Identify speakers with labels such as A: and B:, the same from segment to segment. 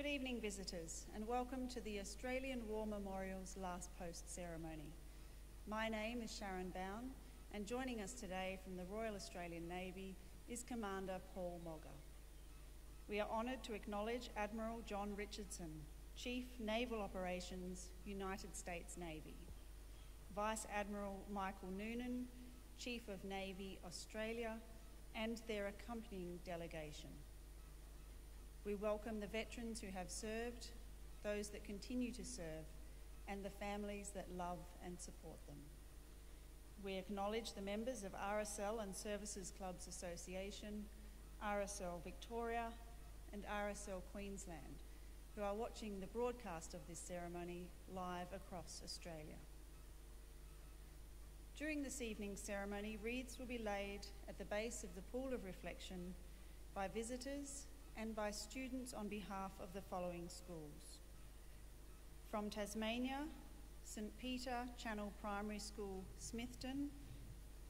A: Good evening, visitors, and welcome to the Australian War Memorial's Last Post ceremony. My name is Sharon Bown, and joining us today from the Royal Australian Navy is Commander Paul Mogger. We are honoured to acknowledge Admiral John Richardson, Chief Naval Operations, United States Navy, Vice Admiral Michael Noonan, Chief of Navy, Australia, and their accompanying delegation. We welcome the veterans who have served, those that continue to serve, and the families that love and support them. We acknowledge the members of RSL and Services Clubs Association, RSL Victoria, and RSL Queensland, who are watching the broadcast of this ceremony live across Australia. During this evening's ceremony, wreaths will be laid at the base of the pool of reflection by visitors and by students on behalf of the following schools. From Tasmania, St Peter Channel Primary School, Smithton,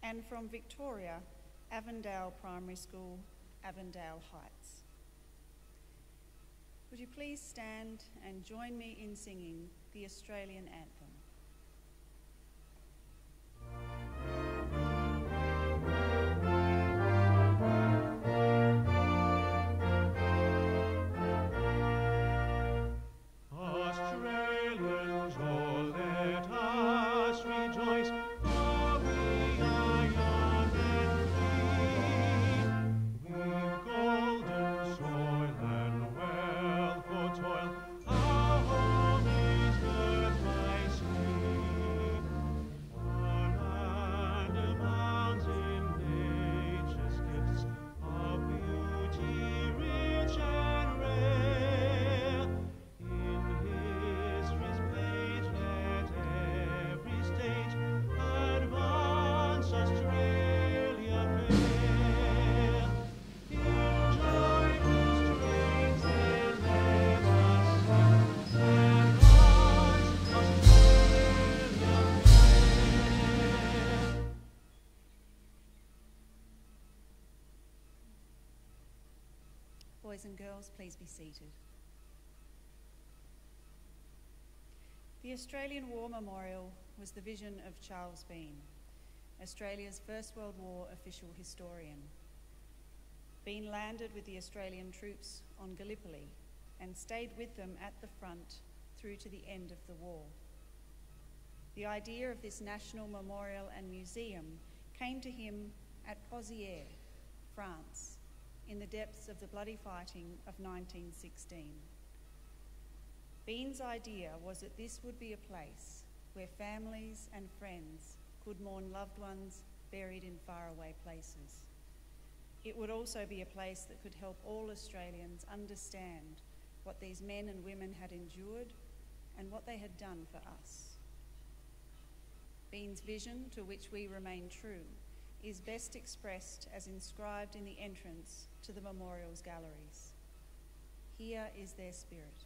A: and from Victoria, Avondale Primary School, Avondale Heights. Would you please stand and join me in singing the Australian anthem? Boys and girls, please be seated. The Australian War Memorial was the vision of Charles Bean, Australia's First World War official historian. Bean landed with the Australian troops on Gallipoli and stayed with them at the front through to the end of the war. The idea of this national memorial and museum came to him at Pozières, France, in the depths of the bloody fighting of 1916. Bean's idea was that this would be a place where families and friends could mourn loved ones buried in faraway places. It would also be a place that could help all Australians understand what these men and women had endured and what they had done for us. Bean's vision, to which we remain true, is best expressed as inscribed in the entrance to the memorial's galleries. Here is their spirit,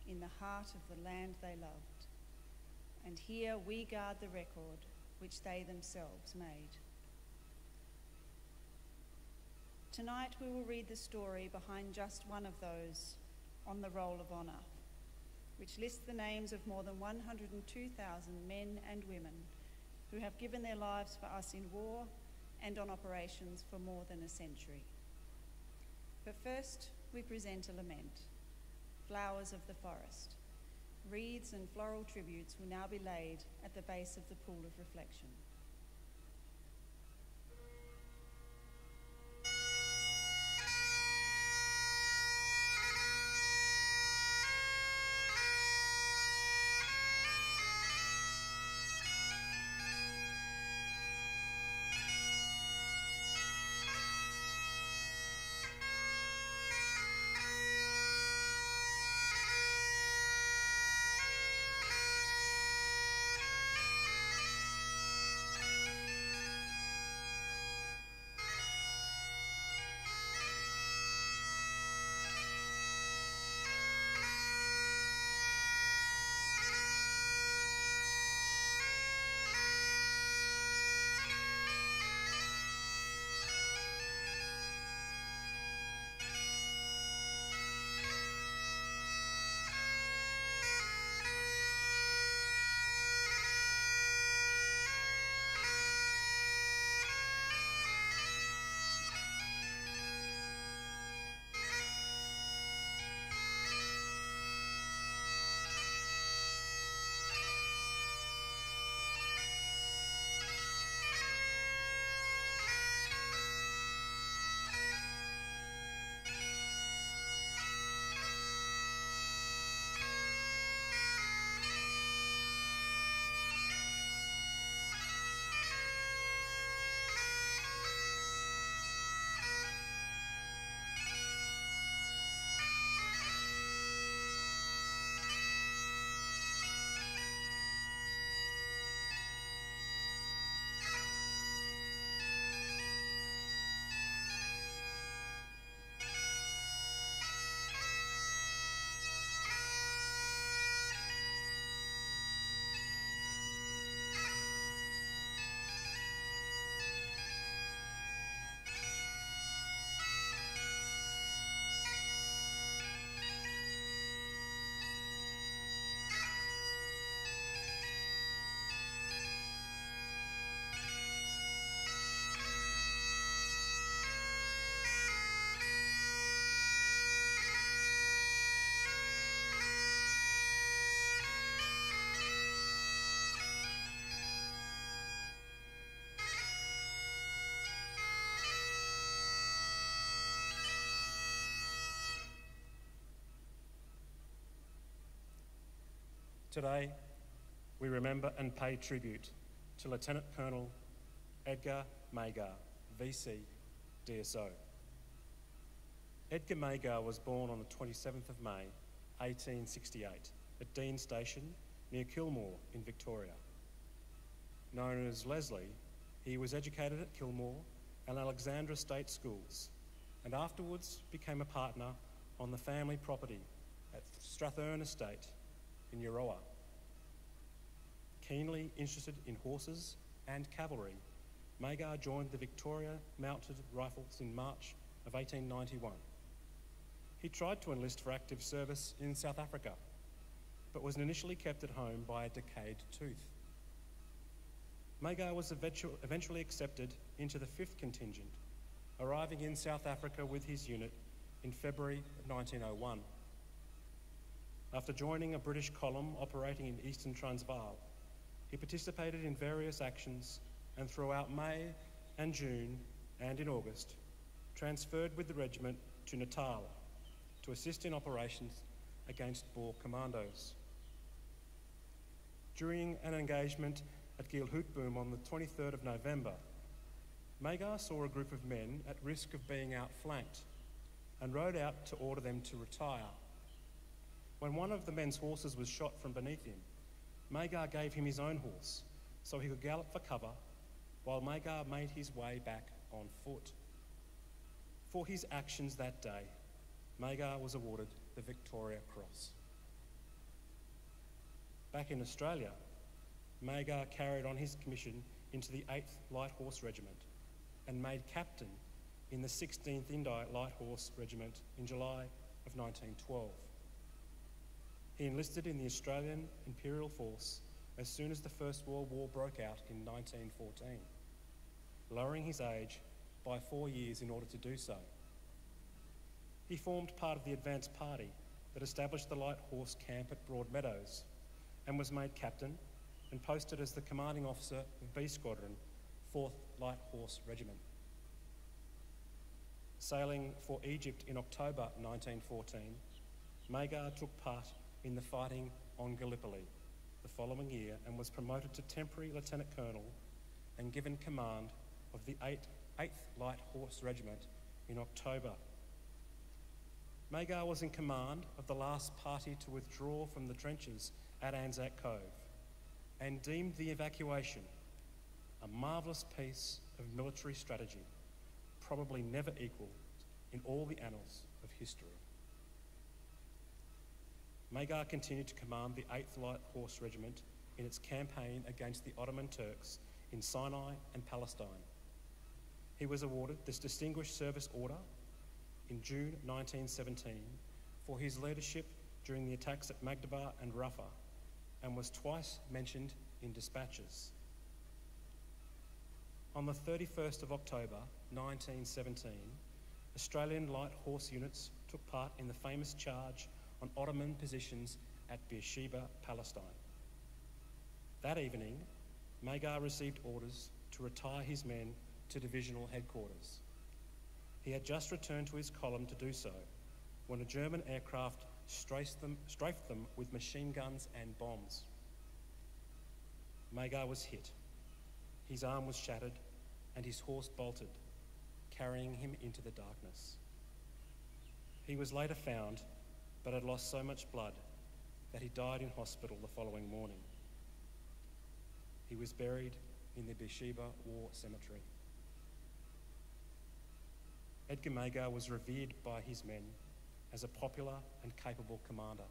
A: in the heart of the land they loved, and here we guard the record which they themselves made. Tonight we will read the story behind just one of those on the Roll of Honour, which lists the names of more than 102,000 men and women who have given their lives for us in war and on operations for more than a century. But first, we present a lament, Flowers of the Forest. Wreaths and floral tributes will now be laid at the base of the pool of reflection.
B: Today, we remember and pay tribute to Lieutenant Colonel Edgar Maygar, VC, DSO. Edgar Maygar was born on the 27th of May, 1868, at Dean Station, near Kilmore in Victoria. Known as Leslie, he was educated at Kilmore and Alexandra State Schools, and afterwards became a partner on the family property at Strathern Estate in Euroa. Keenly interested in horses and cavalry, Maygar joined the Victoria Mounted Rifles in March of 1891. He tried to enlist for active service in South Africa, but was initially kept at home by a decayed tooth. Maygar was eventually accepted into the 5th contingent, arriving in South Africa with his unit in February 1901. After joining a British column operating in eastern Transvaal, he participated in various actions and throughout May and June and in August, transferred with the regiment to Natal to assist in operations against Boer commandos. During an engagement at Geelhoutboom on the 23rd of November, Maygar saw a group of men at risk of being outflanked and rode out to order them to retire. When one of the men's horses was shot from beneath him, Maygar gave him his own horse so he could gallop for cover while Maygar made his way back on foot. For his actions that day, Maygar was awarded the Victoria Cross. Back in Australia, Maygar carried on his commission into the 8th Light Horse Regiment and made captain in the 16th Indi Light Horse Regiment in July of 1912. He enlisted in the Australian Imperial Force as soon as the First World War broke out in 1914, lowering his age by 4 years in order to do so. He formed part of the advance party that established the Light Horse Camp at Broadmeadows and was made captain and posted as the commanding officer of B Squadron, 4th Light Horse Regiment. Sailing for Egypt in October 1914, Maygar took part in the fighting on Gallipoli the following year and was promoted to temporary lieutenant colonel and given command of the 8th Light Horse Regiment in October. Maygar was in command of the last party to withdraw from the trenches at Anzac Cove and deemed the evacuation a marvellous piece of military strategy, probably never equalled in all the annals of history. Maygar continued to command the 8th Light Horse Regiment in its campaign against the Ottoman Turks in Sinai and Palestine. He was awarded this Distinguished Service Order in June 1917 for his leadership during the attacks at Magdaba and Rafah, and was twice mentioned in dispatches. On the 31st of October 1917, Australian Light Horse units took part in the famous charge on Ottoman positions at Beersheba, Palestine. That evening, Maygar received orders to retire his men to divisional headquarters. He had just returned to his column to do so when a German aircraft strafed them with machine guns and bombs. Maygar was hit. His arm was shattered and his horse bolted, carrying him into the darkness. He was later found, but had lost so much blood that he died in hospital the following morning. He was buried in the Beersheba War Cemetery. Edgar Maygar was revered by his men as a popular and capable commander.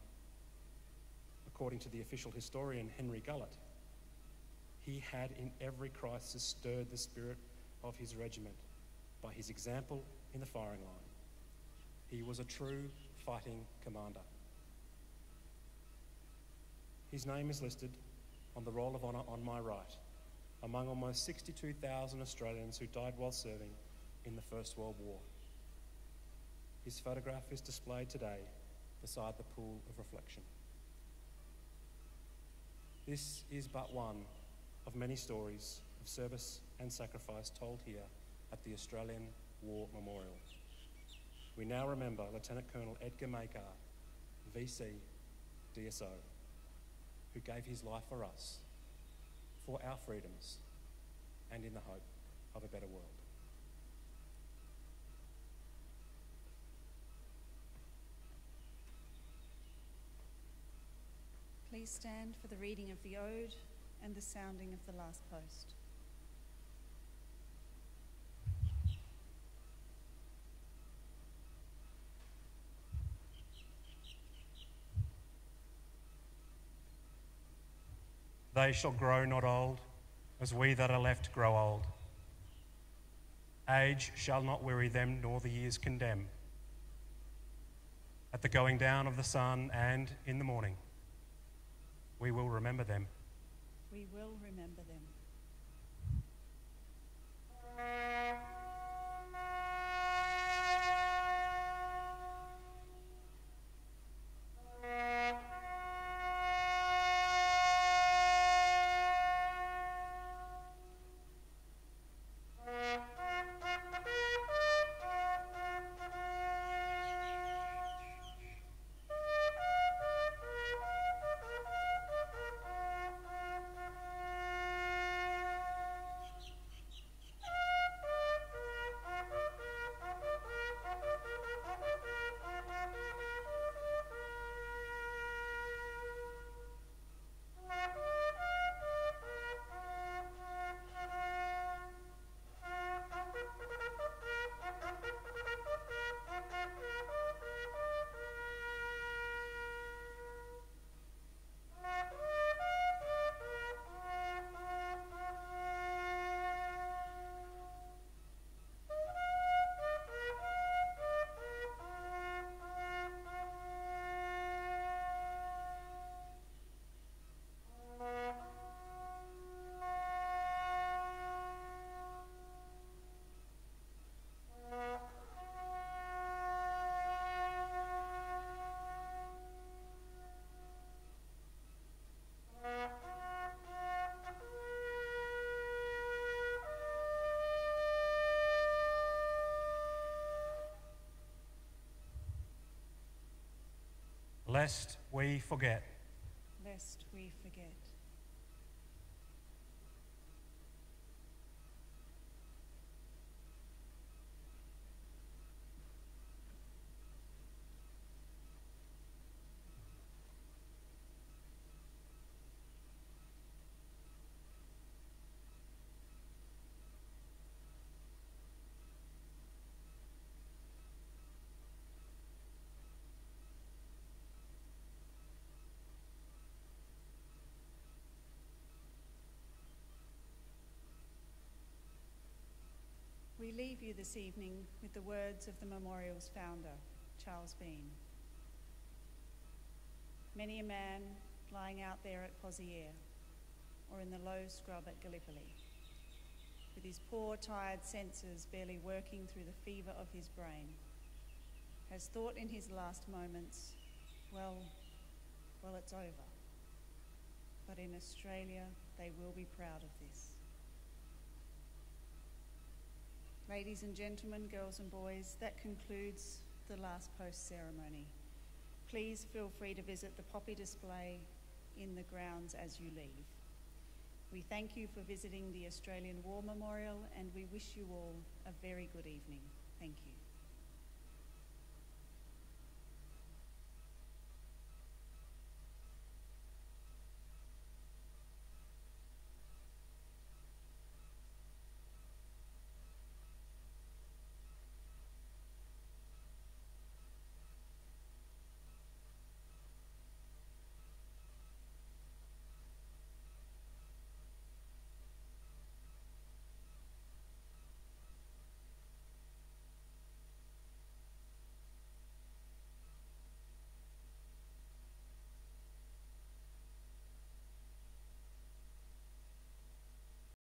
B: According to the official historian Henry Gullett, he had in every crisis stirred the spirit of his regiment by his example in the firing line. He was a true fighting commander. His name is listed on the Roll of Honour on my right, among almost 62,000 Australians who died while serving in the First World War. His photograph is displayed today beside the pool of reflection. This is but one of many stories of service and sacrifice told here at the Australian War Memorial. We now remember Lieutenant Colonel Edgar Maygar, VC, DSO. who gave his life for us, for our freedoms, and in the hope of a better world.
A: Please stand for the reading of the Ode and the sounding of the last post.
B: They shall grow not old, as we that are left grow old. Age shall not weary them, nor the years condemn. At the going down of the sun and in the morning, we will remember them.
A: We will remember them.
B: Lest we forget.
A: Lest we forget. We leave you this evening with the words of the memorial's founder, Charles Bean. Many a man lying out there at Poziere or in the low scrub at Gallipoli, with his poor, tired senses barely working through the fever of his brain, has thought in his last moments, well, it's over. But in Australia, they will be proud of this. Ladies and gentlemen, girls and boys, that concludes the last post ceremony. Please feel free to visit the poppy display in the grounds as you leave. We thank you for visiting the Australian War Memorial, and we wish you all a very good evening. Thank you.